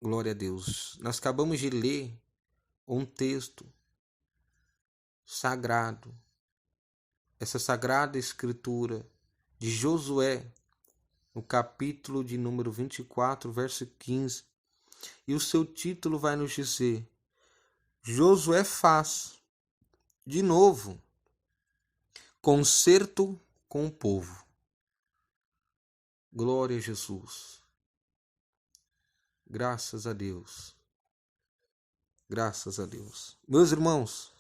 Glória a Deus. Nós acabamos de ler um texto sagrado, essa sagrada escritura de Josué, no capítulo de número 24, verso 15. E o seu título vai nos dizer: Josué faz, de novo, concerto com o povo. Glória a Jesus. Graças a Deus. Graças a Deus. Meus irmãos,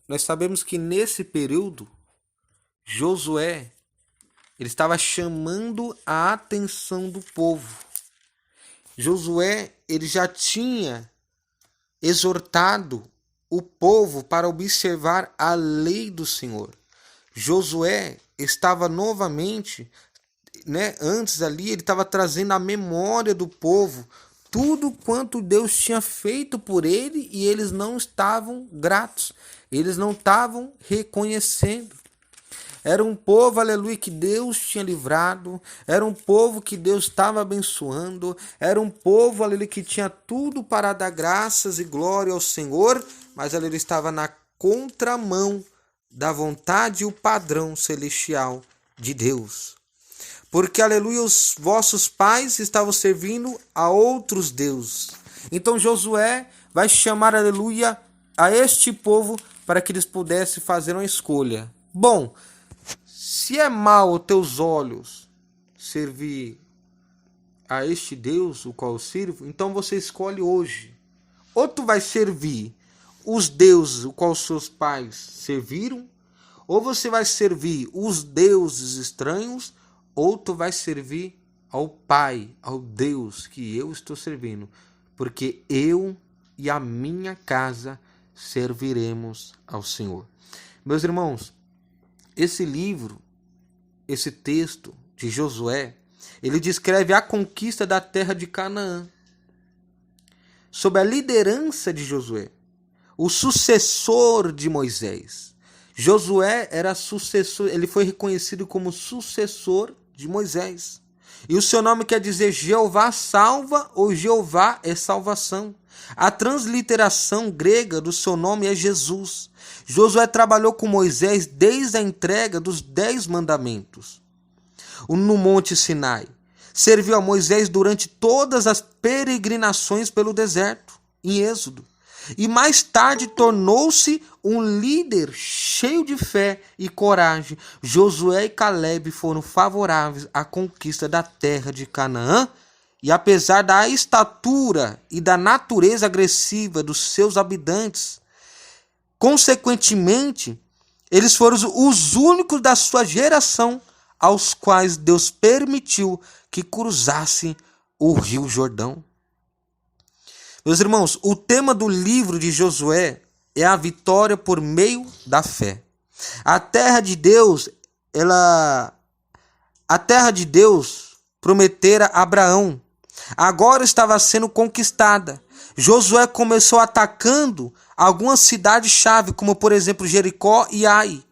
nós sabemos que nesse período, Josué, ele estava chamando a atenção do povo. Josué, ele já tinha exortado o povo para observar a lei do Senhor. Josué estava novamente, antes ali, ele estava trazendo à memória do povo tudo quanto Deus tinha feito por ele e eles não estavam gratos, eles não estavam reconhecendo. Era um povo, aleluia, que Deus tinha livrado, era um povo que Deus estava abençoando, era um povo, aleluia, que tinha tudo para dar graças e glória ao Senhor, mas aleluia, estava na contramão da vontade e o padrão celestial de Deus. Porque, aleluia, os vossos pais estavam servindo a outros deuses. Então Josué vai chamar, aleluia, a este povo para que eles pudessem fazer uma escolha. Bom, se é mal aos teus olhos servir a este Deus, o qual eu sirvo, então você escolhe hoje. Ou tu vai servir os deuses, o qual os seus pais serviram, ou você vai servir os deuses estranhos, ou tu vai servir ao Pai, ao Deus que eu estou servindo, porque eu e a minha casa serviremos ao Senhor. Meus irmãos, esse livro, esse texto de Josué, ele descreve a conquista da terra de Canaã, sob a liderança de Josué, o sucessor de Moisés. Josué era sucessor, ele foi reconhecido como sucessor de Moisés. E o seu nome quer dizer Jeová salva ou Jeová é salvação. A transliteração grega do seu nome é Jesus. Josué trabalhou com Moisés desde a entrega dos 10 mandamentos no Monte Sinai. Serviu a Moisés durante todas as peregrinações pelo deserto, em Êxodo. E mais tarde tornou-se um líder cheio de fé e coragem. Josué e Caleb foram favoráveis à conquista da terra de Canaã, e apesar da estatura e da natureza agressiva dos seus habitantes, consequentemente, eles foram os únicos da sua geração aos quais Deus permitiu que cruzassem o Rio Jordão. Meus irmãos, o tema do livro de Josué é a vitória por meio da fé. A terra de Deus prometera a Abraão, agora estava sendo conquistada. Josué começou atacando algumas cidades-chave, como por exemplo Jericó e Ai,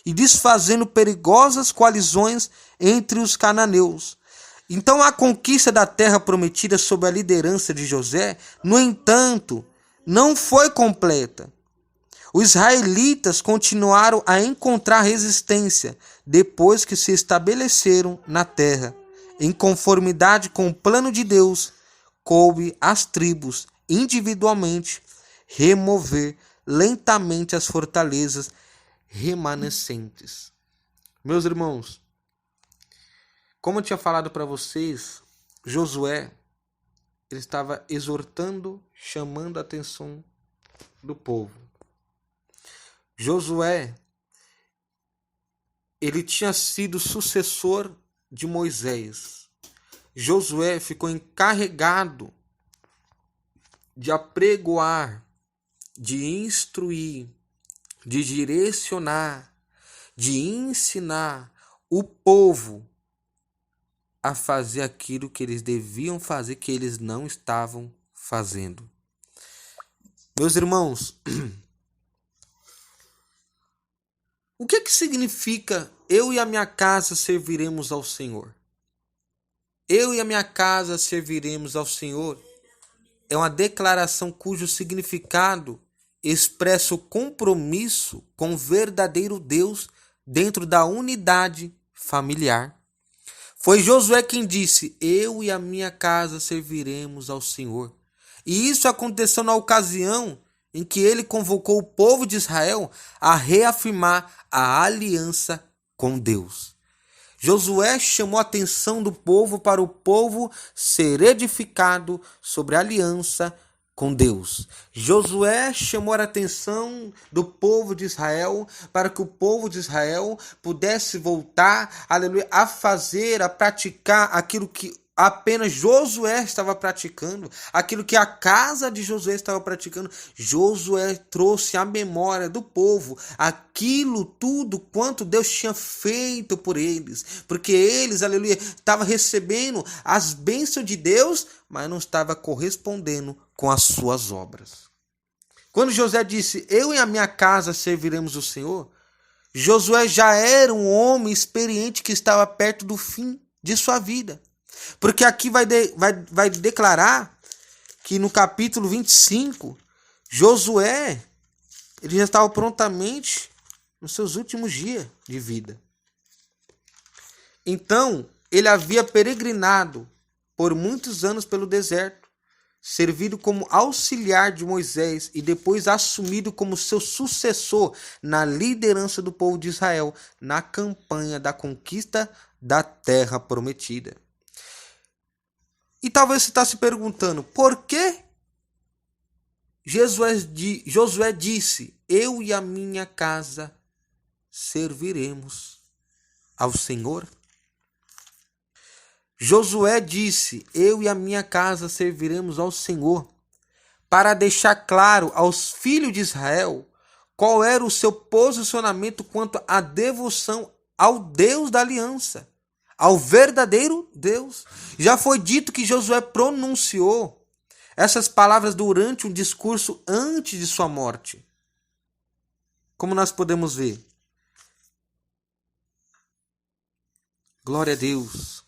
e desfazendo perigosas coalizões entre os cananeus. Então a conquista da terra prometida sob a liderança de Josué, no entanto, não foi completa. Os israelitas continuaram a encontrar resistência depois que se estabeleceram na terra. Em conformidade com o plano de Deus, coube às tribos, individualmente, remover lentamente as fortalezas remanescentes. Meus irmãos, como eu tinha falado para vocês, Josué, ele estava exortando, chamando a atenção do povo. Josué, ele tinha sido sucessor de Moisés. Josué ficou encarregado de apregoar, de instruir, de direcionar, de ensinar o povo a fazer aquilo que eles deviam fazer, que eles não estavam fazendo. Meus irmãos, o que significa eu e a minha casa serviremos ao Senhor? Eu e a minha casa serviremos ao Senhor, é uma declaração cujo significado expressa o compromisso com o verdadeiro Deus dentro da unidade familiar. Foi Josué quem disse: eu e a minha casa serviremos ao Senhor. E isso aconteceu na ocasião em que ele convocou o povo de Israel a reafirmar a aliança com Deus. Josué chamou a atenção do povo para o povo ser edificado sobre a aliança com Deus. Josué chamou a atenção do povo de Israel para que o povo de Israel pudesse voltar, aleluia, a fazer, a praticar aquilo que apenas Josué estava praticando, aquilo que a casa de Josué estava praticando. Josué trouxe à memória do povo aquilo tudo quanto Deus tinha feito por eles, porque eles, aleluia, estavam recebendo as bênçãos de Deus, mas não estava correspondendo com as suas obras. Quando Josué disse: eu e a minha casa serviremos o Senhor, Josué já era um homem experiente que estava perto do fim de sua vida. Porque aqui vai declarar que no capítulo 25, Josué ele já estava prontamente nos seus últimos dias de vida. Então, ele havia peregrinado por muitos anos pelo deserto, servido como auxiliar de Moisés e depois assumido como seu sucessor na liderança do povo de Israel na campanha da conquista da terra prometida. E talvez você está se perguntando, por que Josué disse: eu e a minha casa serviremos ao Senhor? Josué disse: eu e a minha casa serviremos ao Senhor, para deixar claro aos filhos de Israel qual era o seu posicionamento quanto à devoção ao Deus da aliança, ao verdadeiro Deus. Já foi dito que Josué pronunciou essas palavras durante um discurso antes de sua morte. Como nós podemos ver. Glória a Deus.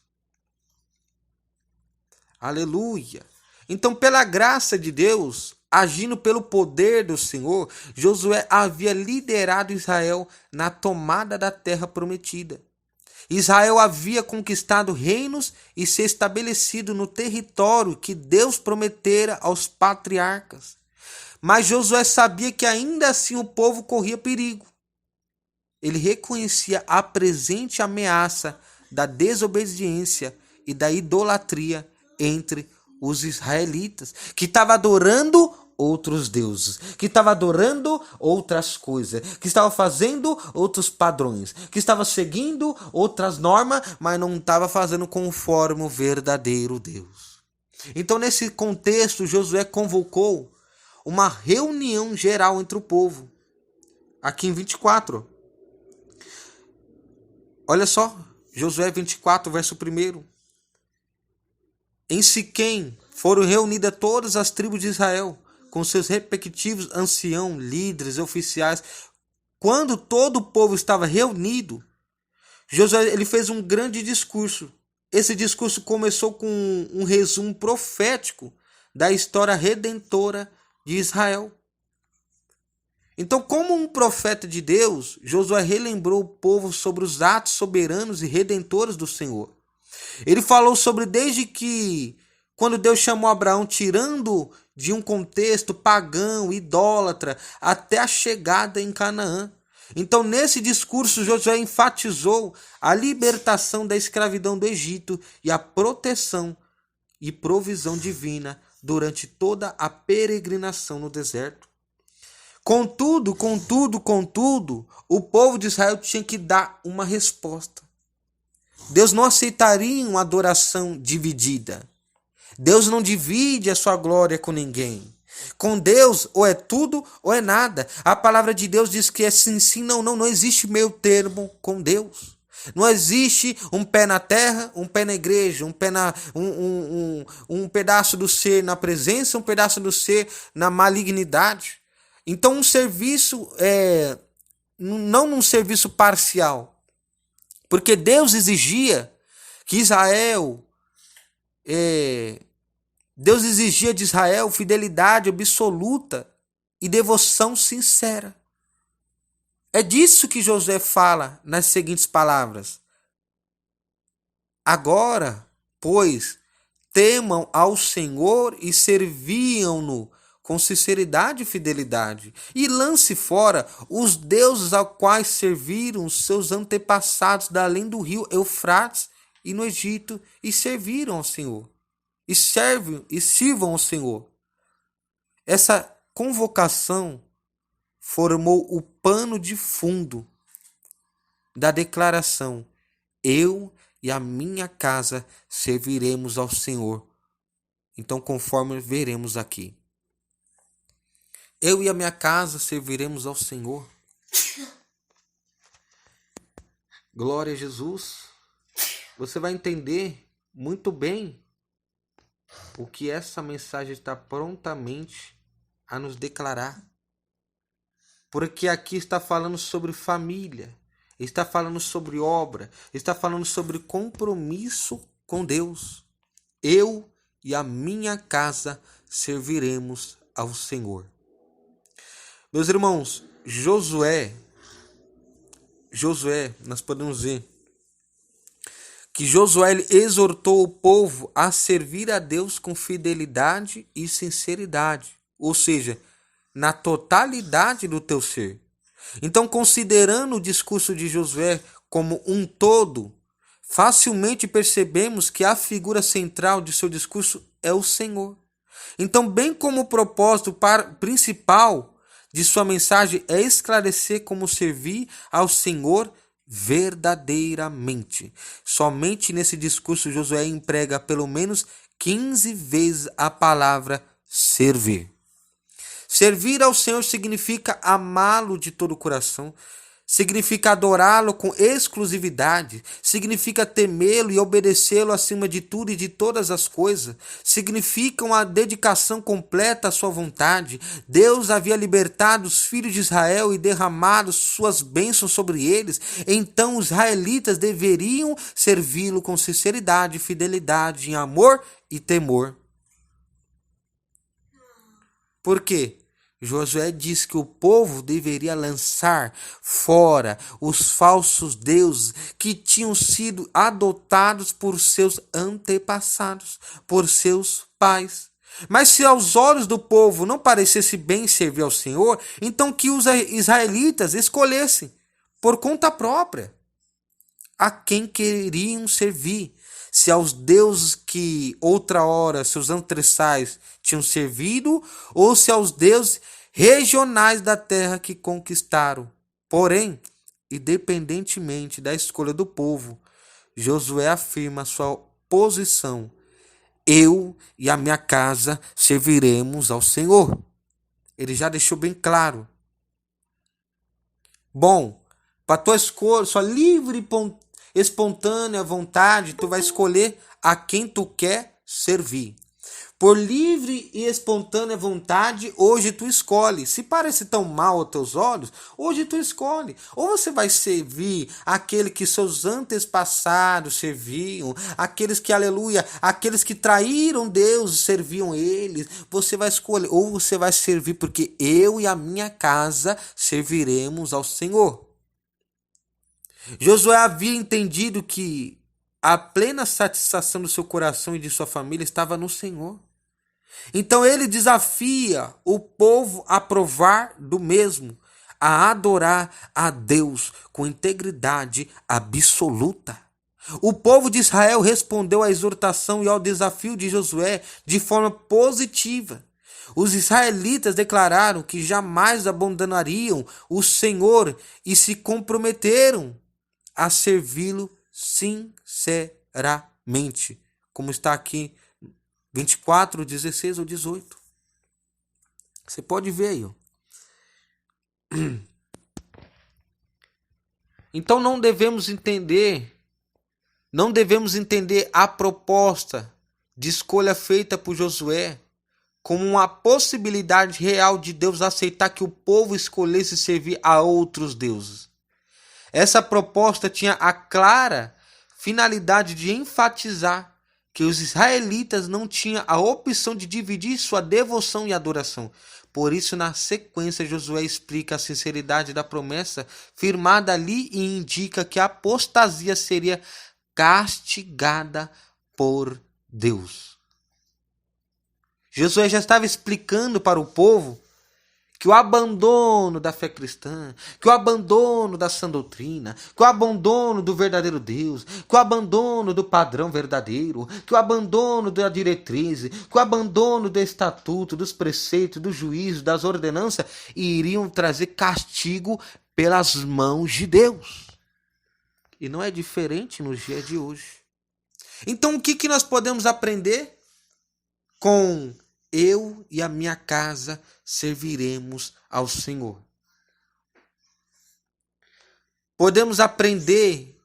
Aleluia. Então, pela graça de Deus, agindo pelo poder do Senhor, Josué havia liderado Israel na tomada da terra prometida. Israel havia conquistado reinos e se estabelecido no território que Deus prometera aos patriarcas. Mas Josué sabia que ainda assim o povo corria perigo. Ele reconhecia a presente ameaça da desobediência e da idolatria entre os israelitas, que estavam adorando outros deuses, que estavam adorando outras coisas, que estavam fazendo outros padrões, que estavam seguindo outras normas, mas não estavam fazendo conforme o verdadeiro Deus. Então, nesse contexto, Josué convocou uma reunião geral entre o povo. Aqui em 24. Olha só, Josué 24, verso 1. Em Siquém foram reunidas todas as tribos de Israel, com seus respectivos anciãos, líderes, oficiais. Quando todo o povo estava reunido, Josué ele fez um grande discurso. Esse discurso começou com um resumo profético da história redentora de Israel. Então, como um profeta de Deus, Josué relembrou o povo sobre os atos soberanos e redentores do Senhor. Ele falou sobre desde que, quando Deus chamou Abraão, tirando de um contexto pagão, idólatra, até a chegada em Canaã. Então, nesse discurso, Josué enfatizou a libertação da escravidão do Egito e a proteção e provisão divina durante toda a peregrinação no deserto. Contudo, o povo de Israel tinha que dar uma resposta. Deus não aceitaria uma adoração dividida. Deus não divide a sua glória com ninguém. Com Deus, ou é tudo ou é nada. A palavra de Deus diz que é sim, sim, não, não. Não existe meio termo com Deus. Não existe um pé na terra, um pé na igreja, um pedaço do ser na presença, um pedaço do ser na malignidade. Então, um serviço não um serviço parcial. Porque Deus exigia que Israel Deus exigia de Israel fidelidade absoluta e devoção sincera. É disso que Josué fala nas seguintes palavras: agora, pois, temam ao Senhor e serviam-no com sinceridade e fidelidade, e lance fora os deuses aos quais serviram seus antepassados da além do rio Eufrates e no Egito, e serviram ao Senhor, e sirvam ao Senhor. Essa convocação formou o pano de fundo da declaração: eu e a minha casa serviremos ao Senhor. Então, conforme veremos aqui, eu e a minha casa serviremos ao Senhor. Glória a Jesus. Você vai entender muito bem o que essa mensagem está prontamente a nos declarar. Porque aqui está falando sobre família, está falando sobre obra, está falando sobre compromisso com Deus. Eu e a minha casa serviremos ao Senhor. Meus irmãos, Josué, nós podemos ver que Josué ele exortou o povo a servir a Deus com fidelidade e sinceridade, ou seja, na totalidade do teu ser. Então, considerando o discurso de Josué como um todo, facilmente percebemos que a figura central de seu discurso é o Senhor. Então, bem como o propósito principal de sua mensagem é esclarecer como servir ao Senhor verdadeiramente. Somente nesse discurso Josué emprega pelo menos 15 vezes a palavra servir. Servir ao Senhor significa amá-lo de todo o coração, significa adorá-lo com exclusividade, significa temê-lo e obedecê-lo acima de tudo e de todas as coisas, significa uma dedicação completa à sua vontade. Deus havia libertado os filhos de Israel e derramado suas bênçãos sobre eles, então os israelitas deveriam servi-lo com sinceridade, fidelidade, em amor e temor. Por quê? Josué diz que o povo deveria lançar fora os falsos deuses que tinham sido adotados por seus antepassados, por seus pais. Mas se aos olhos do povo não parecesse bem servir ao Senhor, então que os israelitas escolhessem, por conta própria, a quem queriam servir. Se aos deuses que outra hora seus antecessores tinham servido, ou se aos deuses regionais da terra que conquistaram. Porém, independentemente da escolha do povo, Josué afirma sua posição: eu e a minha casa serviremos ao Senhor. Ele já deixou bem claro. Bom, para tua escolha, sua livre espontânea vontade, tu vai escolher a quem tu quer servir. Por livre e espontânea vontade, hoje tu escolhe. Se parece tão mal aos teus olhos, hoje tu escolhe. Ou você vai servir aquele que seus antepassados serviam, aqueles que, aleluia, aqueles que traíram Deus serviam eles. Você vai escolher. Ou você vai servir porque eu e a minha casa serviremos ao Senhor. Josué havia entendido que a plena satisfação do seu coração e de sua família estava no Senhor. Então ele desafia o povo a provar do mesmo, a adorar a Deus com integridade absoluta. O povo de Israel respondeu à exortação e ao desafio de Josué de forma positiva. Os israelitas declararam que jamais abandonariam o Senhor e se comprometeram a servi-lo sinceramente, como está aqui 24, 16 ou 18. Você pode ver aí. Então não devemos entender a proposta de escolha feita por Josué como uma possibilidade real de Deus aceitar que o povo escolhesse servir a outros deuses. Essa proposta tinha a clara finalidade de enfatizar que os israelitas não tinham a opção de dividir sua devoção e adoração. Por isso, na sequência, Josué explica a sinceridade da promessa firmada ali e indica que a apostasia seria castigada por Deus. Josué já estava explicando para o povo que o abandono da fé cristã, que o abandono da sã doutrina, que o abandono do verdadeiro Deus, que o abandono do padrão verdadeiro, que o abandono da diretriz, que o abandono do estatuto, dos preceitos, do juízo, das ordenanças, iriam trazer castigo pelas mãos de Deus. E não é diferente nos dias de hoje. Então o que nós podemos aprender com eu e a minha casa serviremos ao Senhor? Podemos aprender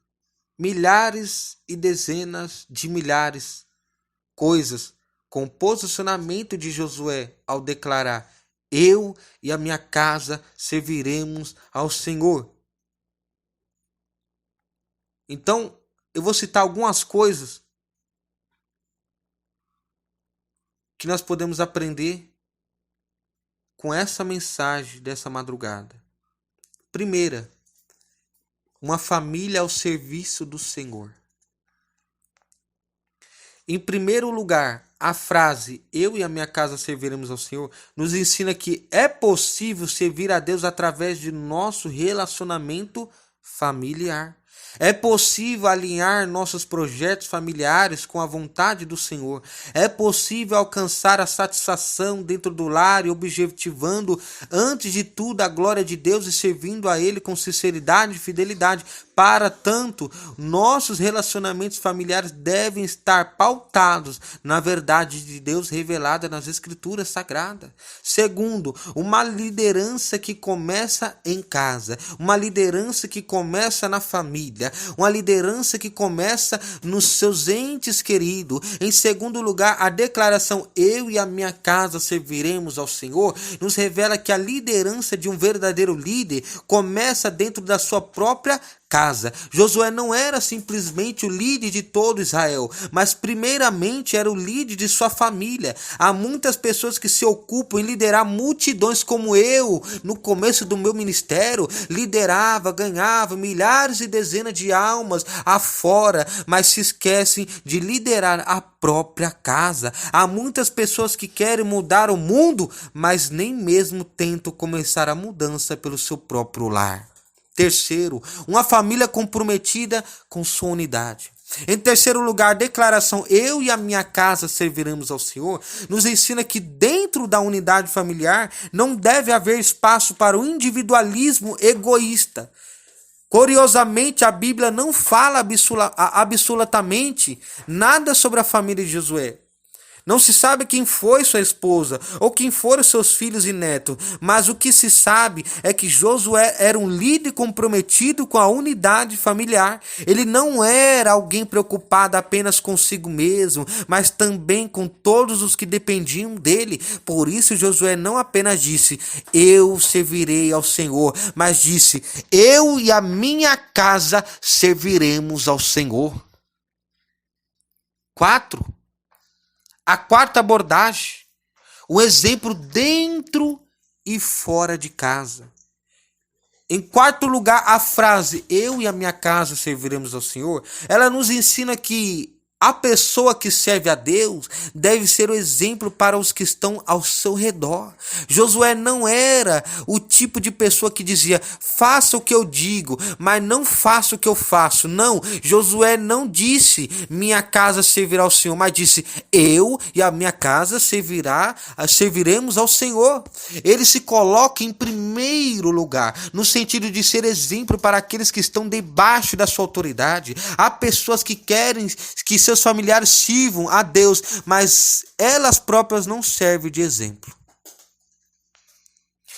milhares e dezenas de milhares coisas com o posicionamento de Josué ao declarar: eu e a minha casa serviremos ao Senhor. Então, eu vou citar algumas coisas que nós podemos aprender com essa mensagem dessa madrugada. Primeira, uma família ao serviço do Senhor. Em primeiro lugar, a frase eu e a minha casa serviremos ao Senhor nos ensina que é possível servir a Deus através de nosso relacionamento familiar. É possível alinhar nossos projetos familiares com a vontade do Senhor. É possível alcançar a satisfação dentro do lar e objetivando, antes de tudo, a glória de Deus e servindo a Ele com sinceridade e fidelidade. Para tanto, nossos relacionamentos familiares devem estar pautados na verdade de Deus revelada nas Escrituras Sagradas. Segundo, uma liderança que começa em casa, uma liderança que começa na família, uma liderança que começa nos seus entes queridos. Em segundo lugar, a declaração eu e a minha casa serviremos ao Senhor nos revela que a liderança de um verdadeiro líder começa dentro da sua própria casa. Josué não era simplesmente o líder de todo Israel, mas primeiramente era o líder de sua família. Há muitas pessoas que se ocupam em liderar multidões, como eu, no começo do meu ministério, liderava, ganhava milhares e dezenas de almas afora, mas se esquecem de liderar a própria casa. Há muitas pessoas que querem mudar o mundo, mas nem mesmo tentam começar a mudança pelo seu próprio lar. Terceiro, uma família comprometida com sua unidade. Em terceiro lugar, a declaração eu e a minha casa serviremos ao Senhor nos ensina que dentro da unidade familiar não deve haver espaço para o individualismo egoísta. Curiosamente, a Bíblia não fala absolutamente nada sobre a família de Josué. Não se sabe quem foi sua esposa ou quem foram seus filhos e netos, mas o que se sabe é que Josué era um líder comprometido com a unidade familiar. Ele não era alguém preocupado apenas consigo mesmo, mas também com todos os que dependiam dele. Por isso Josué não apenas disse, eu servirei ao Senhor, mas disse, eu e a minha casa serviremos ao Senhor. 4. A quarta abordagem, o exemplo dentro e fora de casa. Em quarto lugar, a frase, eu e a minha casa serviremos ao Senhor, ela nos ensina que a pessoa que serve a Deus deve ser o exemplo para os que estão ao seu redor. Josué não era o tipo de pessoa que dizia, faça o que eu digo, mas não faça o que eu faço. Não, Josué não disse, minha casa servirá ao Senhor, mas disse, eu e a minha casa serviremos ao Senhor. Ele se coloca em primeiro lugar, no sentido de ser exemplo para aqueles que estão debaixo da sua autoridade. Há pessoas que querem que seus familiares sirvam a Deus, mas elas próprias não servem de exemplo.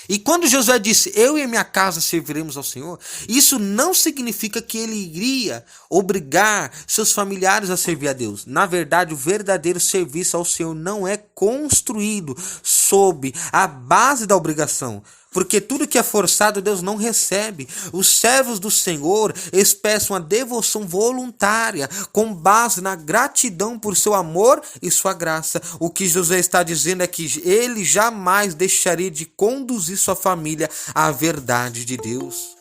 E quando Josué disse, eu e a minha casa serviremos ao Senhor, isso não significa que ele iria obrigar seus familiares a servir a Deus. Na verdade, o verdadeiro serviço ao Senhor não é construído sob a base da obrigação. porque tudo que é forçado Deus não recebe. Os servos do Senhor expressam a devoção voluntária, com base na gratidão por seu amor e sua graça. O que José está dizendo é que ele jamais deixaria de conduzir sua família à verdade de Deus.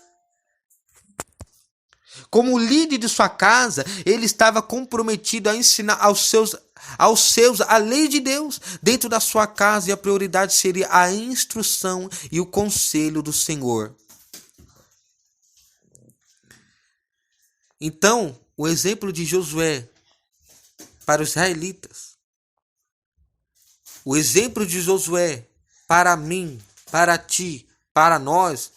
Como líder de sua casa, ele estava comprometido a ensinar aos seus a lei de Deus dentro da sua casa, e a prioridade seria a instrução e o conselho do Senhor. Então, o exemplo de Josué para os israelitas, o exemplo de Josué para mim, para ti, para nós,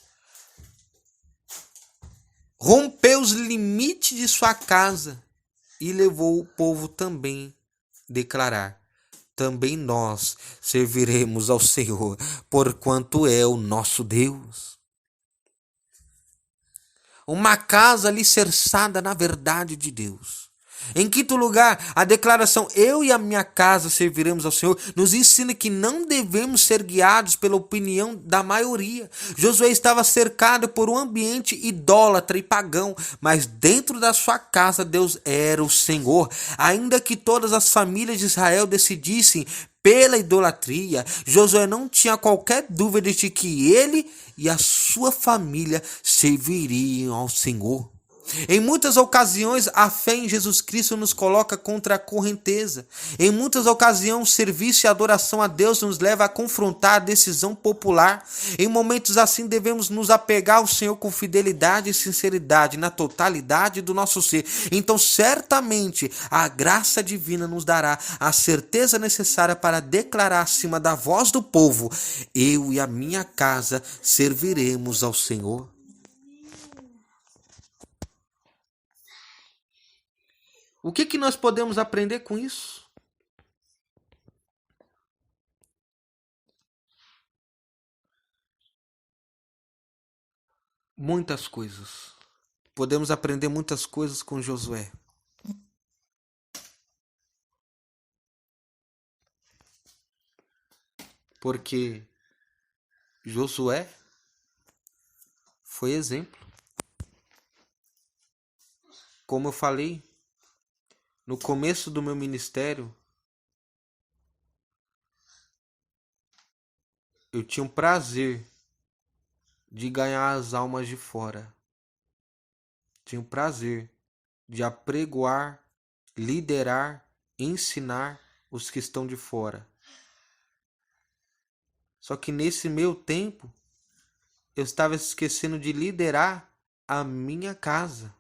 rompeu os limites de sua casa e levou o povo também a declarar: também nós serviremos ao Senhor, porquanto é o nosso Deus. Uma casa alicerçada na verdade de Deus. Em quinto lugar, a declaração eu e a minha casa serviremos ao Senhor nos ensina que não devemos ser guiados pela opinião da maioria. Josué estava cercado por um ambiente idólatra e pagão, mas dentro da sua casa Deus era o Senhor. Ainda que todas as famílias de Israel decidissem pela idolatria, Josué não tinha qualquer dúvida de que ele e a sua família serviriam ao Senhor. Em muitas ocasiões, a fé em Jesus Cristo nos coloca contra a correnteza. Em muitas ocasiões, o serviço e a adoração a Deus nos leva a confrontar a decisão popular. Em momentos assim, devemos nos apegar ao Senhor com fidelidade e sinceridade na totalidade do nosso ser. Então, certamente, a graça divina nos dará a certeza necessária para declarar acima da voz do povo: eu e a minha casa serviremos ao Senhor. O que nós podemos aprender com isso? Muitas coisas. Podemos aprender muitas coisas com Josué. Porque Josué foi exemplo. Como eu falei, no começo do meu ministério, eu tinha um prazer de ganhar as almas de fora. Tinha um prazer de apregoar, liderar, ensinar os que estão de fora. Só que nesse meu tempo, eu estava esquecendo de liderar a minha casa.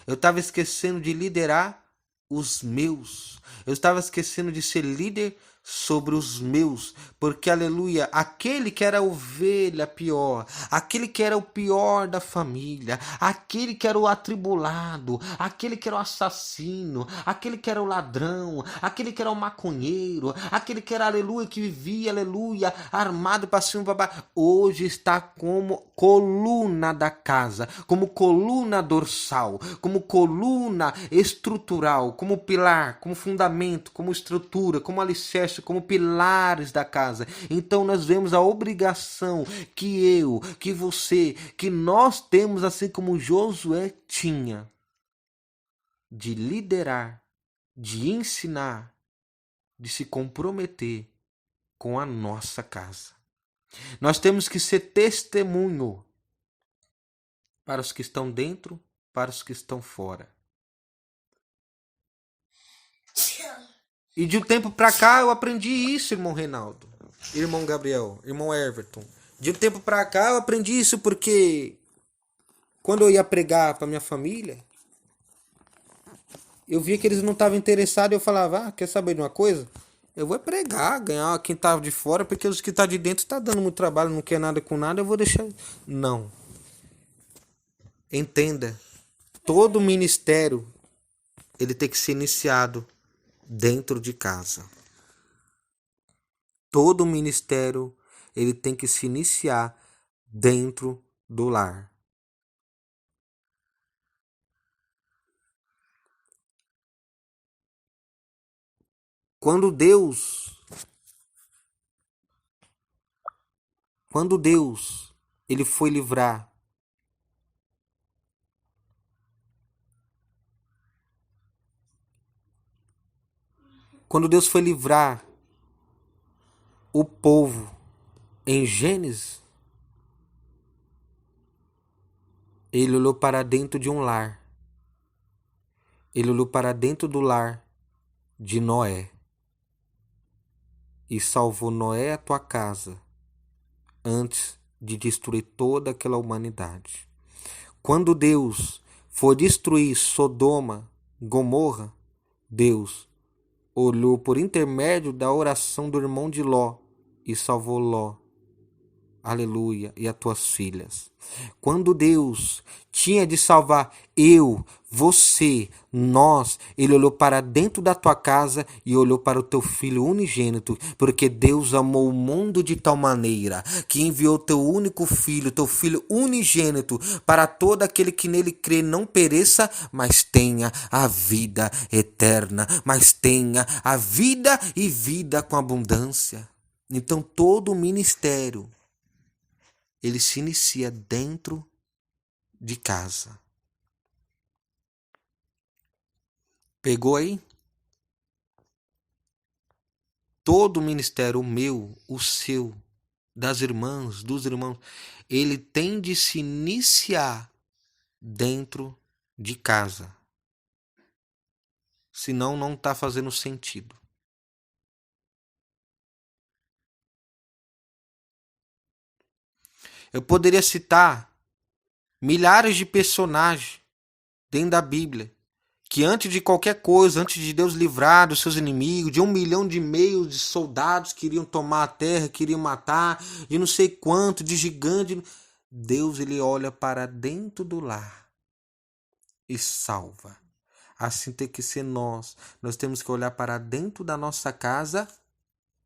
Eu estava esquecendo de liderar os meus. Eu estava esquecendo de ser líder sobre os meus, porque, aleluia, aquele que era a ovelha pior, aquele que era o pior da família, aquele que era o atribulado, aquele que era o assassino, aquele que era o ladrão, aquele que era o maconheiro, aquele que era, aleluia, que vivia, aleluia, armado para cima, babá, hoje está como coluna da casa, como coluna dorsal, como coluna estrutural, como pilar, como fundamento, como estrutura, como alicerce, como pilares da casa. Então nós vemos a obrigação que eu, que você, que nós temos, assim como Josué tinha, de liderar, de ensinar, de se comprometer com a nossa casa. Nós temos que ser testemunho para os que estão dentro, para os que estão fora. E de um tempo pra cá eu aprendi isso, irmão Reinaldo, irmão Gabriel, irmão Everton. De um tempo pra cá eu aprendi isso porque quando eu ia pregar pra minha família, eu via que eles não estavam interessados. Eu falava: quer saber de uma coisa? Eu vou pregar, ganhar quem tá de fora, porque os que tá de dentro tá dando muito trabalho, não quer nada com nada, eu vou deixar. Não. Entenda, todo ministério ele tem que ser iniciado dentro de casa. Todo ministério ele tem que se iniciar dentro do lar. Quando Deus Quando Deus ele foi livrar o povo em Gênesis, ele olhou para dentro de um lar. Ele olhou para dentro do lar de Noé e salvou Noé e a tua casa antes de destruir toda aquela humanidade. Quando Deus for destruir Sodoma, Gomorra, Deus olhou por intermédio da oração do irmão de Ló e salvou Ló, aleluia, e as tuas filhas. Quando Deus tinha de salvar eu, você, nós, ele olhou para dentro da tua casa e olhou para o teu filho unigênito, porque Deus amou o mundo de tal maneira que enviou teu único filho, teu filho unigênito, para todo aquele que nele crê não pereça, mas tenha a vida eterna, mas tenha a vida e vida com abundância. Então todo o ministério ele se inicia dentro de casa. Pegou aí? Todo o ministério, o meu, o seu, das irmãs, dos irmãos, ele tem de se iniciar dentro de casa. Senão não está fazendo sentido. Eu poderia citar milhares de personagens dentro da Bíblia que antes de qualquer coisa, antes de Deus livrar dos seus inimigos, de 1,5 milhão de soldados que iriam tomar a terra, queriam matar, de não sei quanto, de gigante, Deus ele olha para dentro do lar e salva. Assim tem que ser nós. Nós temos que olhar para dentro da nossa casa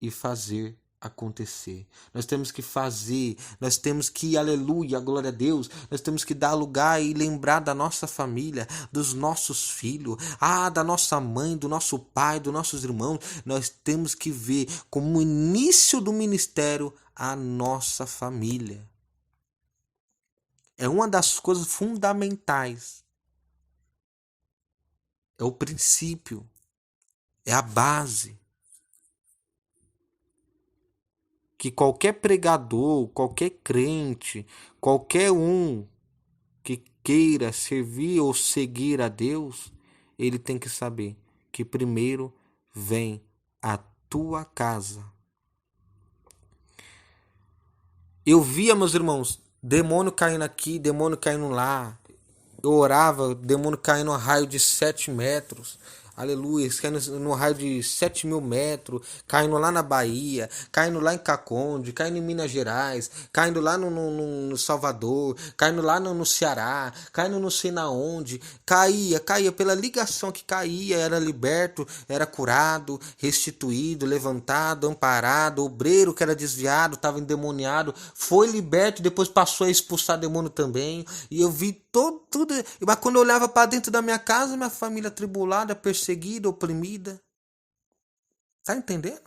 e fazer acontecer. Nós temos que fazer, nós temos que, aleluia, glória a Deus, nós temos que dar lugar e lembrar da nossa família, dos nossos filhos, da nossa mãe, do nosso pai, dos nossos irmãos. Nós temos que ver como início do ministério a nossa família. É uma das coisas fundamentais. É o princípio, é a base. Que qualquer pregador, qualquer crente, qualquer um que queira servir ou seguir a Deus, ele tem que saber que primeiro vem a tua casa. Eu via, meus irmãos, demônio caindo aqui, demônio caindo lá. Eu orava, demônio caindo a raio de 7 metros. Aleluia, caindo no raio de 7.000 metros, caindo lá na Bahia, caindo lá em Caconde, caindo em Minas Gerais, caindo lá no Salvador, caindo lá no Ceará, caindo não sei na onde, caía pela ligação que caía, era liberto, era curado, restituído, levantado, amparado, obreiro que era desviado, estava endemoniado, foi liberto, depois passou a expulsar demônio também, e eu vi tudo, mas quando eu olhava para dentro da minha casa, minha família atribulada, perseguida, oprimida. Tá entendendo?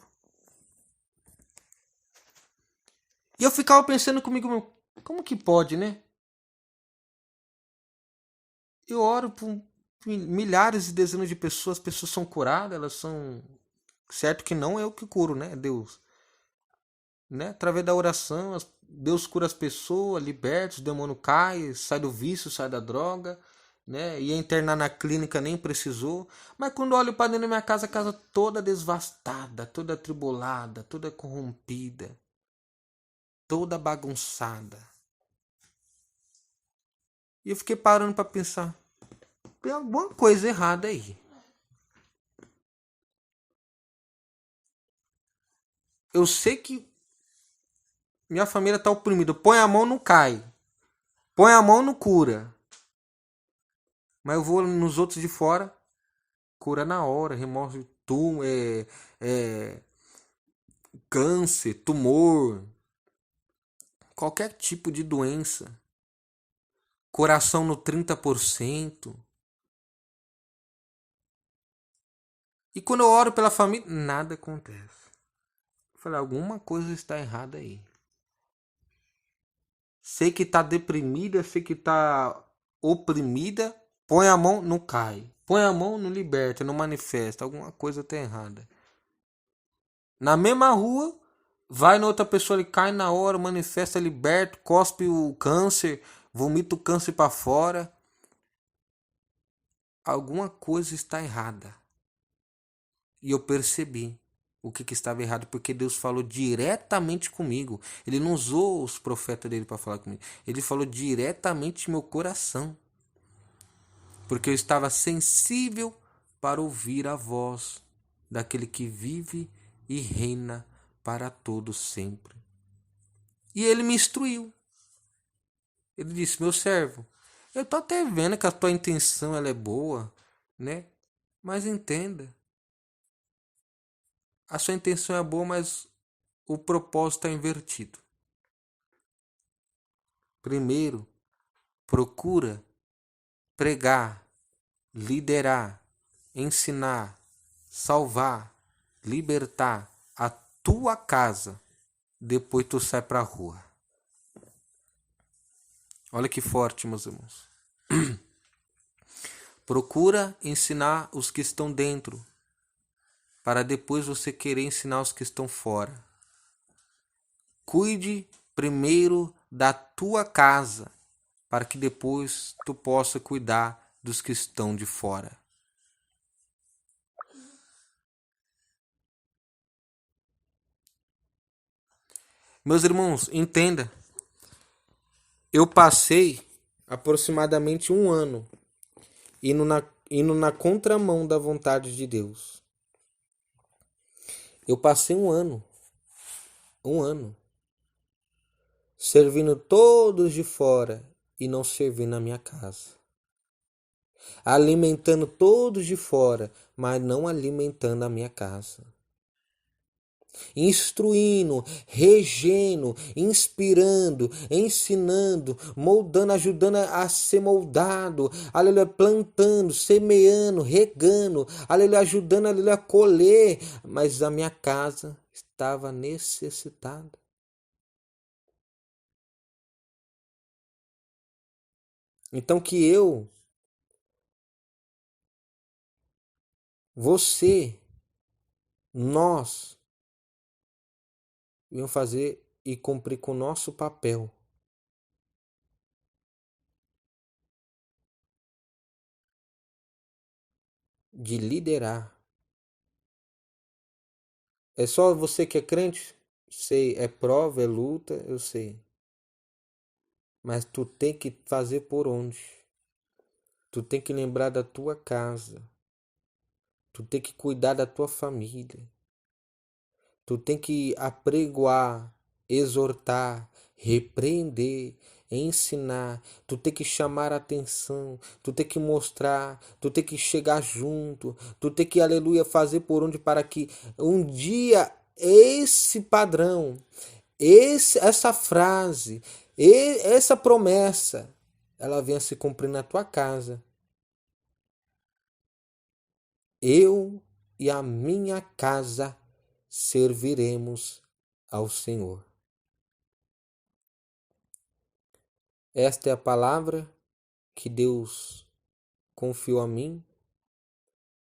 E eu ficava pensando comigo, como que pode, né? Eu oro por milhares e dezenas de pessoas, as pessoas são curadas, elas são... Certo que não é eu que curo, né? Deus. Né? Através da oração, Deus cura as pessoas, liberta, os demônios caem, sai do vício, sai da droga, né? Ia internar na clínica, nem precisou. Mas quando eu olho para dentro da minha casa, a casa toda devastada, toda atribulada, toda corrompida, toda bagunçada. E eu fiquei parando para pensar, tem alguma coisa errada aí. Eu sei que minha família tá oprimida. Põe a mão, não cai. Põe a mão, não cura. Mas eu vou nos outros de fora, cura na hora, remove câncer, tumor, qualquer tipo de doença. Coração no 30%. E quando eu oro pela família, nada acontece. Eu falei, alguma coisa está errada aí. sei que tá deprimida, sei que tá oprimida, põe a mão, não cai. Põe a mão, não liberta, não manifesta. Alguma coisa tá errada. Na mesma rua, vai na outra pessoa, ele cai na hora, manifesta, liberta, cospe o câncer, vomita o câncer para fora. Alguma coisa está errada. E eu percebi o que estava errado, porque Deus falou diretamente comigo. Ele não usou os profetas dele para falar comigo. Ele falou diretamente no meu coração. Porque eu estava sensível para ouvir a voz daquele que vive e reina para todo sempre. E ele me instruiu. Ele disse: meu servo, eu tô até vendo que a tua intenção ela é boa, né? Mas entenda, a sua intenção é boa, mas o propósito está invertido. Primeiro, procura pregar, liderar, ensinar, salvar, libertar a tua casa. Depois tu sai para a rua. Olha que forte, meus irmãos. Procura ensinar os que estão dentro, para depois você querer ensinar os que estão fora. Cuide primeiro da tua casa, para que depois tu possa cuidar dos que estão de fora. Meus irmãos, entenda. Eu passei aproximadamente um ano indo na contramão da vontade de Deus. Eu passei um ano, servindo todos de fora e não servindo a minha casa. Alimentando todos de fora, mas não alimentando a minha casa. Instruindo, regendo, inspirando, ensinando, moldando, ajudando a ser moldado, aleluia, plantando, semeando, regando, aleluia, ajudando, aleluia, a colher, mas a minha casa estava necessitada. Então você, nós, iam fazer e cumprir com o nosso papel de liderar. É só você que é crente? Sei, é prova, é luta, eu sei. Mas tu tem que fazer por onde? Tu tem que lembrar da tua casa. Tu tem que cuidar da tua família. Tu tem que apregoar, exortar, repreender, ensinar. Tu tem que chamar a atenção. Tu tem que mostrar. Tu tem que chegar junto. Tu tem que, aleluia, fazer por onde para que um dia esse padrão, essa frase, essa promessa, ela venha se cumprir na tua casa. Eu e a minha casa serviremos ao Senhor. Esta é a palavra que Deus confiou a mim,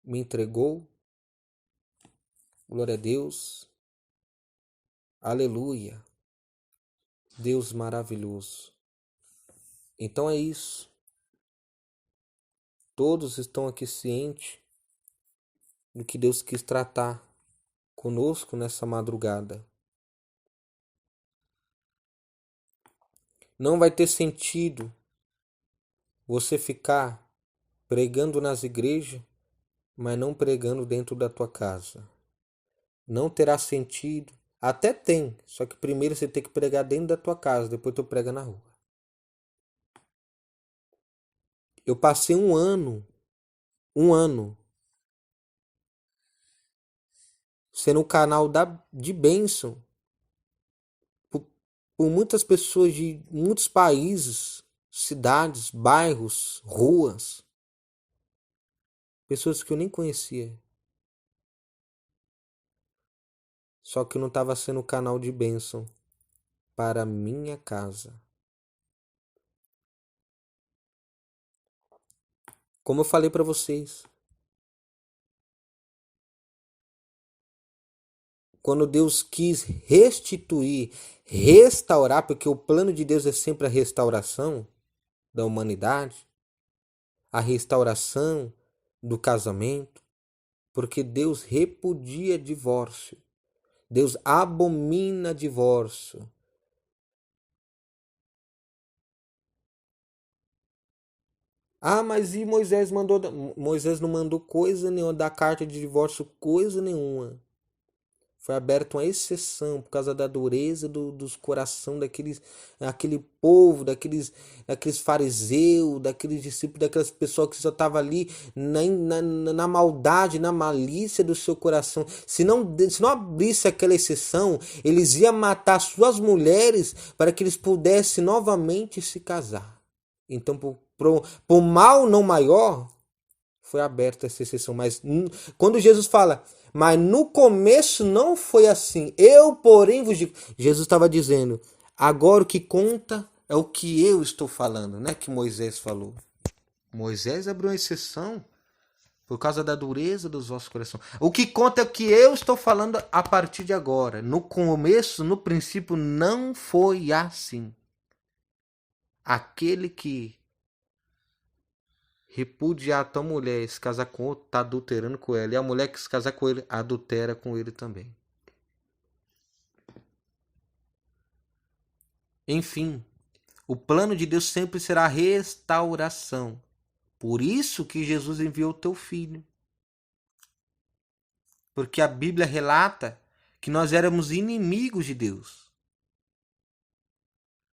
me entregou. Glória a Deus. Aleluia. Deus maravilhoso. Então é isso. Todos estão aqui cientes do que Deus quis tratar conosco nessa madrugada. Não vai ter sentido você ficar pregando nas igrejas, mas não pregando dentro da tua casa. Não terá sentido. Até tem, só que primeiro você tem que pregar dentro da tua casa, depois tu prega na rua. Eu passei um ano, sendo um canal de bênção por muitas pessoas de muitos países, cidades, bairros, ruas. Pessoas que eu nem conhecia. Só que eu não estava sendo canal de bênção para a minha casa. Como eu falei para vocês, quando Deus quis restituir, restaurar, porque o plano de Deus é sempre a restauração da humanidade, a restauração do casamento, porque Deus repudia divórcio. Deus abomina divórcio. Ah, mas e Moisés mandou. Moisés não mandou coisa nenhuma, da carta de divórcio, coisa nenhuma. Foi aberta uma exceção por causa da dureza dos coração daquele povo, daqueles fariseus, daqueles discípulos, daquelas pessoas que só estavam ali na maldade, na malícia do seu coração. Se não abrisse aquela exceção, eles iam matar suas mulheres para que eles pudessem novamente se casar. Então, por mal não maior, foi aberta essa exceção. Mas quando Jesus fala, mas no começo não foi assim. Eu, porém, vos digo. Jesus estava dizendo, agora o que conta é o que eu estou falando, não é que Moisés falou. Moisés abriu uma exceção por causa da dureza dos vossos corações. O que conta é o que eu estou falando a partir de agora. No começo, no princípio, não foi assim. Aquele que repudiar a tua mulher e se casar com outro, tá adulterando com ela. E a mulher que se casar com ele, adultera com ele também. Enfim, o plano de Deus sempre será restauração. Por isso que Jesus enviou o teu filho. Porque a Bíblia relata que nós éramos inimigos de Deus.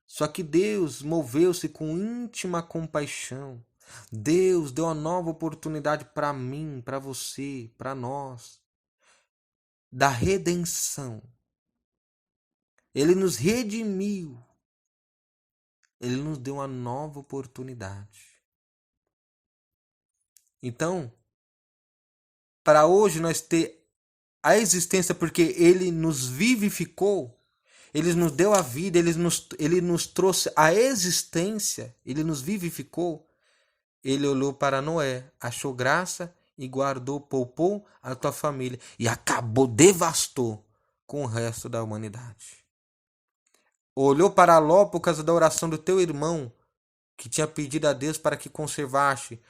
Só que Deus moveu-se com íntima compaixão. Deus deu uma nova oportunidade para mim, para você, para nós. Da redenção. Ele nos redimiu. Ele nos deu uma nova oportunidade. Então, para hoje nós ter a existência, porque Ele nos vivificou, Ele nos deu a vida, Ele nos trouxe a existência, Ele nos vivificou. Ele olhou para Noé, achou graça e guardou, poupou a tua família e acabou, devastou com o resto da humanidade. Olhou para Ló por causa da oração do teu irmão, que tinha pedido a Deus para que conservasse.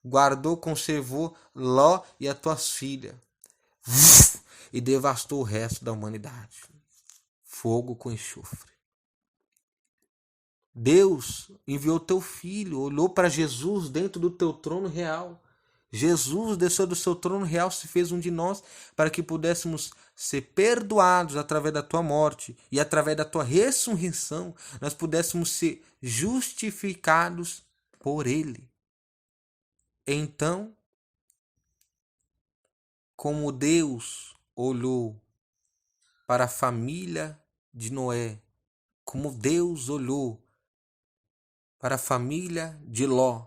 Guardou, conservou Ló e as tuas filhas. E devastou o resto da humanidade. Fogo com enxofre. Deus enviou teu filho, olhou para Jesus dentro do teu trono real. Jesus desceu do seu trono real, se fez um de nós, para que pudéssemos ser perdoados através da tua morte e através da tua ressurreição, nós pudéssemos ser justificados por ele. Então, como Deus olhou para a família de Noé, como Deus olhou para a família de Ló,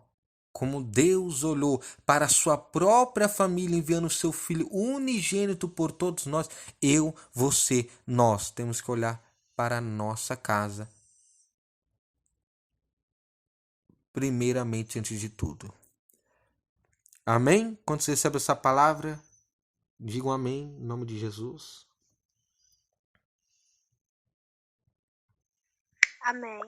como Deus olhou para a sua própria família, enviando o seu Filho unigênito por todos nós, eu, você, nós temos que olhar para a nossa casa, primeiramente, antes de tudo. Amém? Quando você recebe essa palavra, digam amém, em nome de Jesus. Amém.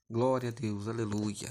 Glória a Deus, aleluia.